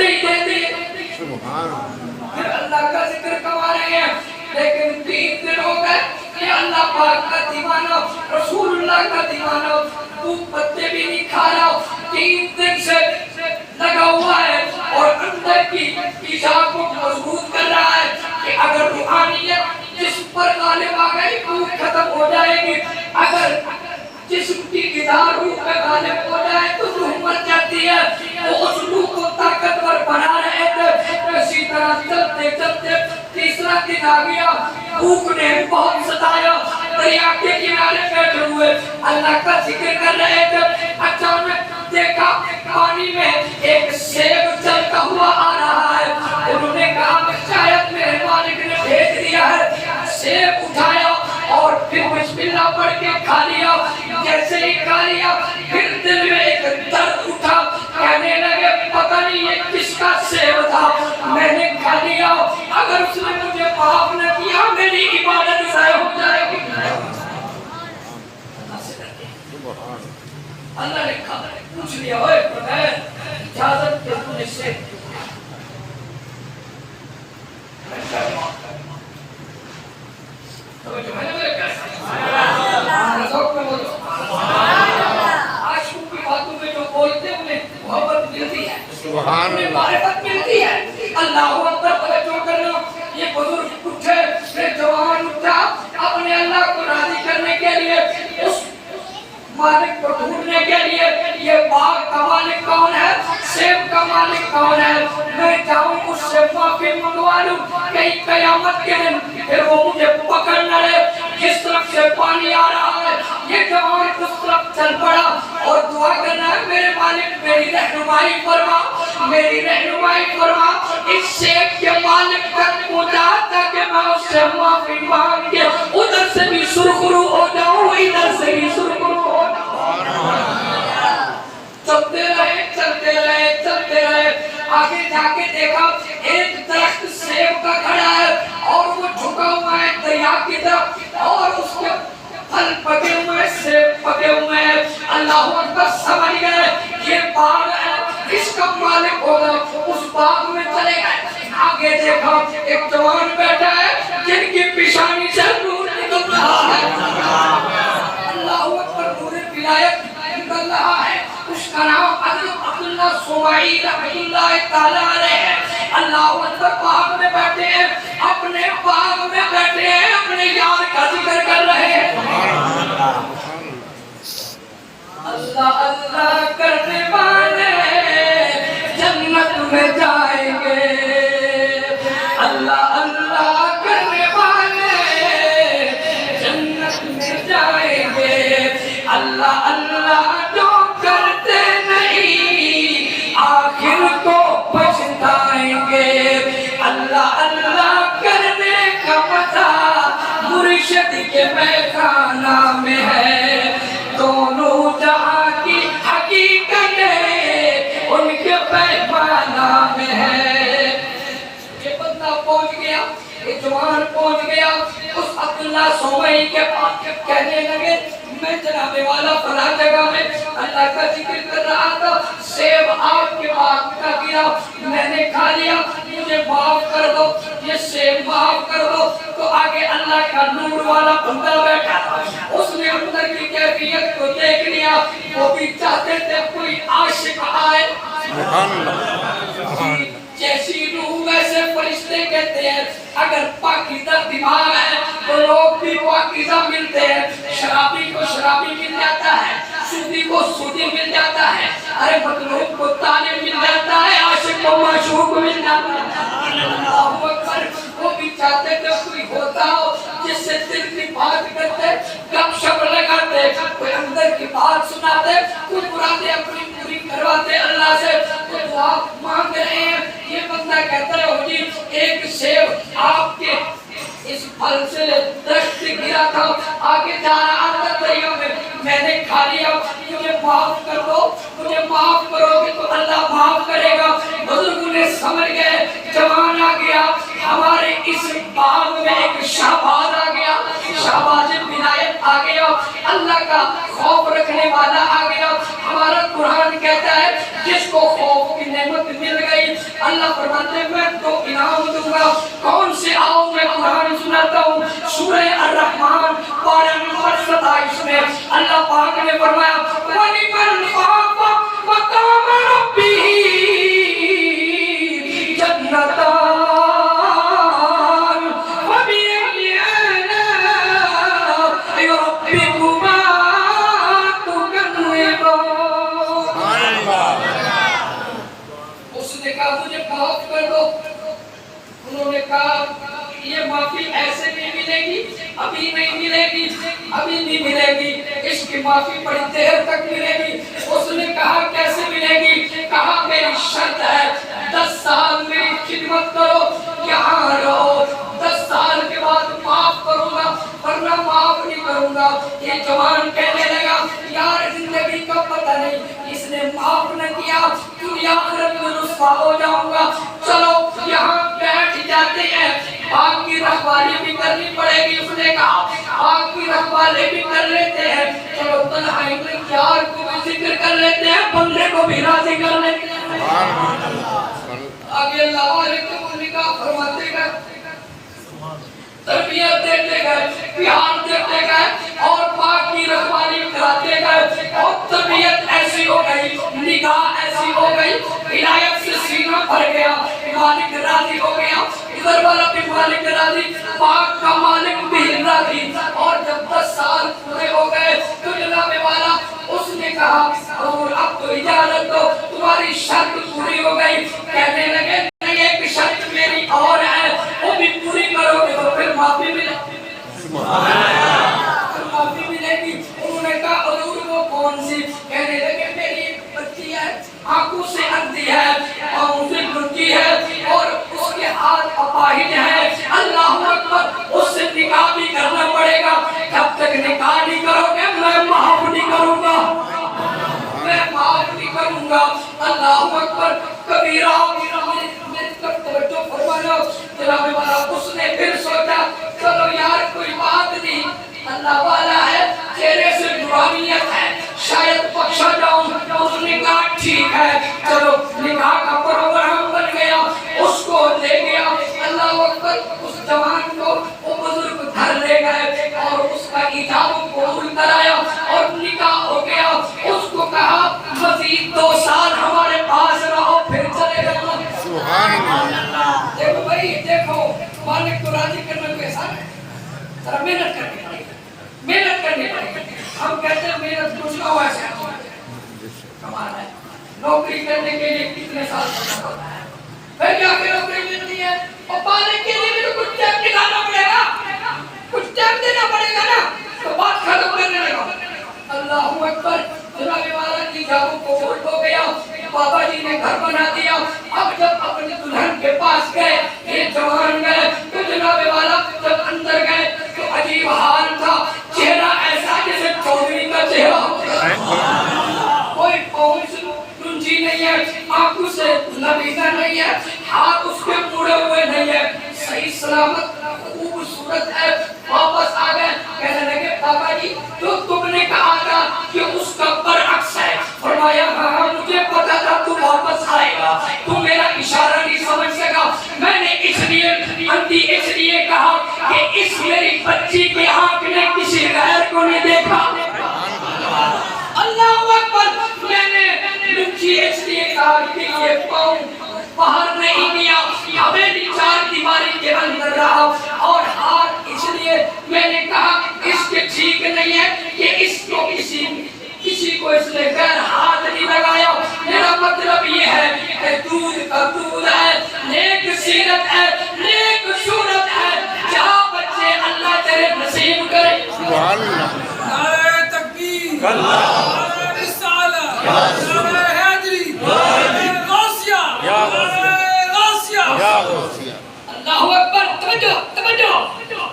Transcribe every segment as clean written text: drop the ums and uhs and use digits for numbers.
پتے ہی دیتے پھر اللہ کا ذکر کما رہے ہیں، لیکن 3 دن ہو گئے کہ اللہ پاک کا دیوانہ، رسول اللہ کا دیوانہ وہ پتے بھی نہیں کھا رہا، 3 دن سے لگا ہوا ہے اور اندر کی ایجاب کو مضبوط کر رہا ہے کہ اگر روحانیت جس پر غالب آ گئی وہ ختم ہو جائے گی، اگر جسم کی غذا روح پہ غالب ہو جائے تو روح مر جاتی ہے۔ وہ اس روح کو طاقتور بنا رہے تھے، اسی طرح چلتے چلتے تیسرا دن آ گیا، بھوک نے بہت ستایا، دریا کے کنارے بیٹھے ہوئے اللہ کا ذکر کر رہے تھے، اچانک دیکھا پانی میں ایک سیب چلتا ہوا آ رہا ہے۔ انہوں نے کہا شاید میرے مالک نے بھیج دیا ہے، سیب اٹھایا اور پھر بسم اللہ پڑھ کے کھا لیا۔ جیسے ہی کھا لیا پھر دل میں ایک درد اٹھا، کہنے لگے پتہ نہیں یہ کس کا سیب تھا، میں نے کھا لیا، اگر اس نے مجھے معاف نہ کیا میری عبادت ضائع ہو جائے گی۔ اللہ نے کہا پوچھ لیا، اوے بغیر اجازت کے تو نے سیب عاشقوں کی باتوں میں جو بولتے ہیں انہیں محبت ملتی ہے، انہیں معرفت ملتی ہے۔ اللہ اکبر توجہ کرنا، یہ بزرگ اٹھے، یہ جوان اٹھا اپنے اللہ کو راضی کرنے کے لیے، اس مالک کو ڈھونڈنے کے لیے۔ یہ باغ کا مالک کون ہے؟ سیب کا مالک کون ہے؟ میں جاؤں اس سے معافی منگوا لوں، کہیں قیامت کے دن پھر وہ مجھے پکڑ نہ لے۔ جس طرف سے پانی آ رہا ہے یہ جوان اس طرف چل پڑا اور دعا کرنا ہے میرے مالک میری رہنمائی فرما، میری رہنمائی فرما، اس سیب کے مالک تک پہنچا تاکہ میں اس سے معافی مانگ کے ادھر سے بھی سرخرو ہو جاؤں ادھر سے بھی سرخرو ہو جاؤں۔ چلتے رہے چلتے رہے چلتے رہے، آگے جا کے دیکھا ایک درخت سیب کا کھڑا ہے اور وہ جھکا ہوا ہے دریا کی طرف اور اس کے پھل پکے ہوئے سیب پکے ہوئے ہیں۔ اللہ اکبر سمجھ گئے یہ باغ ہے، اس کا مالک ہوگا، اس باغ میں چلے گئے۔ آگے دیکھا ایک جوان بیٹھا ہے جن کی پیشانی سے نور نکل رہا ہے، اللہ اکبر، نور ولایت نکل رہا ہے۔ اس کا نام حضرت عبداللہ سمائی رحمۃ اللہ تعالیٰ علیہ ہے۔ اللہ اکبر، باغ میں بیٹھے ہیں، اپنے باغ میں بیٹھے ہیں، اپنے یار کا ذکر کر رہے ہیں۔ اللہ اللہ کرنے والے جنت میں جائیں گے، اللہ اللہ کرنے والے جنت میں جائیں گے، اللہ اللہ جو کرتے نہیں آخر کو پچھتائیں گے، اللہ اللہ کرنے کا مزہ مرشد کے میخانہ میں ہے، دونوں جہاں کی حقیقتیں ان کے پیمانہ میں ہے۔ یہ بندہ پہنچ گیا، یہ جوان پہنچ گیا اس عبداللہ سومئی کے پاس، کہنے لگے میں جناب والا فلاں جگہ میں اللہ کا ذکر کر رہا تھا، سیب آپ کے باغ کا گیا، میں نے کھا لیا، مجھے معاف کر دو، یہ سیب معاف کر دو۔ تو آگے اللہ کا نور والا بندہ بیٹھا تھا، اس نے اندر کی کیفیت کو دیکھ لیا، وہ بھی چاہتے تھے کوئی عاشق آئے، جیسی روح ویسے فرشتے کہتے ہیں، اگر پاکیزہ دماغ ہے تو لوگ بھی پاکیزہ ملتے ہیں، شرابی کو شرابی مل جاتا ہے، سودی کو سودی مل جاتا ہے، ارے مطلوب کو طالب مل جاتا ہے، عاشق کو معشوق مل جاتا ہے۔ اللہ اکبر، وہ بھی چاہتے تھے کوئی ہوتا ہو جس سے دل کی بات کرتے، گپ شپ لگاتے، کوئی اندر کی بات سناتے، کوئی مرادیں اپنی پوری کرواتے اللہ سے۔ تو دعا مانگ رہے ہیں، یہ بندہ کہتا ہے ہو جی ایک سیب آپ کے اس پھل سے درخت گرا تھا، آگے جا رہا تھا دریا میں نے کھا لیا، مجھے معاف کر دو، مجھے معاف کرو گے تو اللہ معاف کرے گا۔ بزرگوں نے سمجھ گئے، جوان آ گیا، ہمارے اس باغ میں ایک شہباز آ گیا، شہباز ولایت آ گیا، اللہ کا خوف رکھنے والا آ گیا۔ ہمارا قرآن کہتا ہے جس کو خوف کی نعمت مل گئی کو انعام دوں گا. کون سے آؤ میں قرآن سناتا ہوں. سورہ الرحمن پارہ نمبر 27 میں اللہ پاک نے فرمایا وَلِمَنْ خَافَ مَقَامَ رَبِّهِ جَنَّتَانِ فَبِأَيِّ آلَاءِ رَبِّكُمَا اس نے کہا مجھے معاف کر دو. انہوں نے کہا یہ معافی ایسے نہیں ملے گی, ابھی نہیں ملے گی, ابھی نہیں ملے گی, اس کی معافی بڑی دیر تک ملے گی. اس نے کہا کیسے ملے گی؟ کہا میری شرط ہے 10 سال میری خدمت کرو, یہاں رہو, 10 سال کے بعد معاف کروں گا ورنہ معاف نہیں کروں گا. یہ جوان کہنے لگا یار زندگی کا پتہ نہیں, اس نے معاف نہ کیا دنیا آخرت میں رسوا ہو جاؤں گا. چلو یہاں بیٹھ جاتے ہیں, باغ کی رکھوالی بھی کرنی پڑے گی. اس نے کہا باغ کی رکھوالی بھی کر لیتے ہیں, چلو تنہائی میں یار کو بھی ذکر کر لیتے ہیں, بندے کو بھی راضی کر لیتے ہیں. آگے اللہ علیکم نکاح فرماتے گئے, تربیت دیتے گئے, پیار دیتے گئے اور پاک کی رکھوالی کراتے گئے. اور تربیت ایسی ہو گئی, نگاہ ایسی ہو گئی, عنایت سے سینہ بھر گیا, مالک راضی ہو گیا. ادھر والا بھی مالک راضی, پاک کا مالک بھی راضی. اور جب 10 سال پورے ہو گئے تو جناب والا اس نے کہا اور اب تو اجازت دو, تمہاری شرط پوری ہو گئی. کہنے لگے نہیں, ایک شرط میری اور ہے, وہ بھی پوری کرو گے تو پھر معافی ملے گی. معافی ملے گی. انہوں نے کہا حضور وہ کون سی؟ کہنے لگے میری ایک بچی ہے, آنکھوں سے اندھی ہے, پاؤں سے گنجی ہے اور اس کے ہاتھ اپاہج ہیں. اللہ اکبر, اس سے نکاح بھی کرنا پڑے گا. جب تک نکاح نہیں کرو گے میں معاف نہیں کروں گا, میں معاف نہیں کروں گا. اللہ اکبر کبیرہ. توجہ فرمانا جناب والا, اس نے پھر سوچا چلو یار کوئی بات نہیں, اللہ والا ہے, چہرے سے نورانیت ہے, شاید بخشا جاؤں. اس نے کہا ٹھیک ہے, چلو نکاح کا پروگرام بن گیا, اس کو لے گیا. اللہ اکبر, اس جوان کو وہ بزرگ گھر لے گئے اور اس کا ایجاب قبول کرایا اور نکاح ہو گیا. اس کو کہا مزید 2 سال ہمارے پاس رہو پھر چلے جانا. سبحان اللہ. دیکھو بھائی, دیکھو مالک کو راضی کرنا کوئی آسان ہے, ذرا محنت کرنی پڑے گی, محنت کرنی پڑے گی. ہم کہتے ہیں محنت کچھ نہ ہوا ایسے کمال ہے. نوکری کرنے کے لیے کتنے سال کرنا پڑتا ہے, پھر جا کے نوکری ملتی ہے, اور پانے کے لیے بھی تو کچھ ٹائم نکالنا پڑے گا, کچھ ٹائم دینا پڑے گا نا, تو بات ختم کرنے لگا. اللہ اکبر, جناب والا کی جابو قبول ہو گیا. بابا جی نے گھر بنا دیا. اب جب اپنے دلہن کے پاس گئے, یہ جوان گئے, تو جناب والا جب اندر گئے تو عجیب حال تھا, چہرہ ایسا جیسے چودھری کا چہرہ ہوتا ہے, کوئی پہنچ گنجی نہیں ہے, آنکھوں سے لبیزہ نہیں ہے, ہاتھ اس کے مڑے ہوئے نہیں ہے, صحیح سلامت خوبصورت ہے. واپس آ گئے, کہنے لگے بابا جی جو تم نے کہا تھا کہ اس کا برعکس ہے. فرمایا ہاں مجھے پتا تھا تو واپس آئے گا, تو میرا اشارہ نہیں سمجھ سکا. میں نے اس لیے کہا کہ اس میری بچی کی آنکھ نے کسی غیر کو نہیں دیکھا. اللہ اکبر. میں نے بچی اس لیے کہا کہ یہ پاؤں باہر نہیں گیا, ہمیں 4 دیواری کے اندر رہا, اور ہاتھ اس لیے میں نے کہا اس کے ٹھیک نہیں ہے کہ اس کو کسی کو اس نے غیر ہاتھ نہیں لگایا. میرا مطلب یہ ہے کہ دودھ کا دودھ ہے, نیک سیرت ہے, نیک صورت ہے, جہاں بچے اللہ تیرے نصیب کرے. سبحان اللہ. نعرہ تکبیر, نعرہ رسالہ, نعرہ حیدری, نعرہ غوثیہ, نعرہ غوثیہ. اللہ اکبر. توجہ.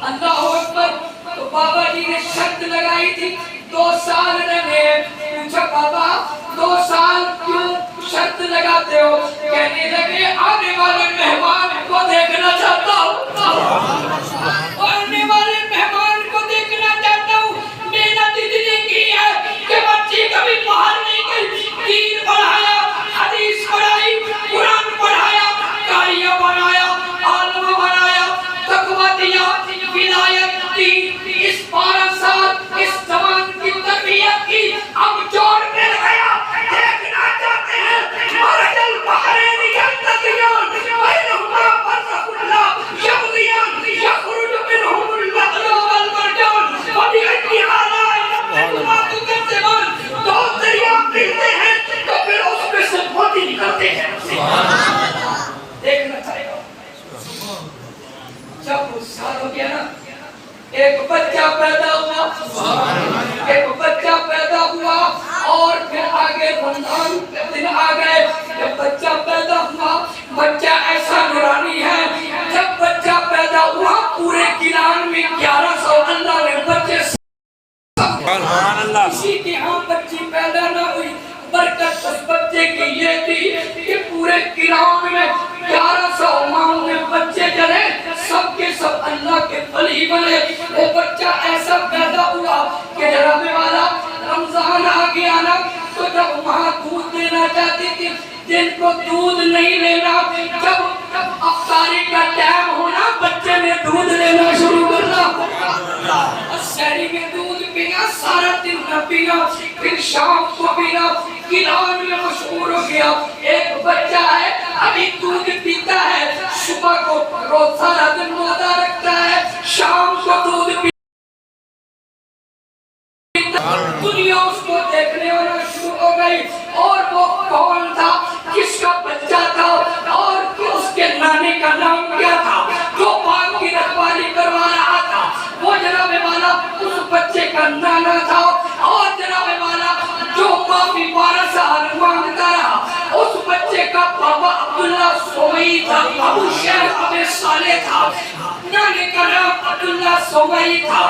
اللہ اکبر. تو بابا جی نے شرط لگائی تھی 2 سال رہے. پوچھا بابا 2 سال کیوں شرط لگاتے ہو؟ کہنے لگے آنے والے مہمان کو دیکھنا چاہتا ہوں, آنے والے مہمان کو دیکھنا چاہتا ہوں. محنت اتنی کی ہے کہ بچی کبھی باہر نہیں گئی, دین پڑھایا, حدیث پڑھائی, قرآن پڑھایا, قاریہ بنایا, ایک بچہ پیدا ہوا، ایک بچہ پیدا ہوا، اور پھر آگے رمضان کے دن آ گئے، جب بچہ پیدا ہوا، بچہ ایسا نورانی ہے، جب بچہ پیدا ہوا پورے گیلان میں 1100 اللہ نے بچے، کسی کے ہاں بچی پیدا نہ ہوئی، برکت اس بچے کی یہ تھی کہ پورے گیلان میں 1100 ماں میں بچے جلے، سب کے سب اللہ کے ولی بنے۔ وہ بچہ ایسا پیدا ہوا کہ جناب والا رمضان آ گیا نا، تو جب ماں دودھ دینا چاہتی تھی، جن کو دودھ نہیں لینا، جب افطاری کا ٹائم ہونا، بچے نے دودھ لینا شروع کرنا، سحری میں دودھ پینا، سارا دن نہ پینا، پھر شام کو پینا، گیلان میں مشہور ہو گیا۔ ایک بچہ ہے ابھی دودھ پیتا ہے، صبح کو روز سارا دن روزہ رکھتا ہے، شام کو دودھ پیتا، دنیا اس کو دیکھنے والا شروع ہو گئی، اور وہ کون تھا، کس کا بچہ تھا، اور اس کے نانے کا نام کیا تھا، جو باغ کی رکھوالی کروا رہا تھا، وہ جناب والا اس بچے کا نانا تھا، اور جناب والا جو معافی 12 سال مانگتا رہا، اس بچے کا بابا عبداللہ سوئی تھا، ابو شیخ ابو صالح تھا، نانے کا نام عبداللہ سوئی تھا،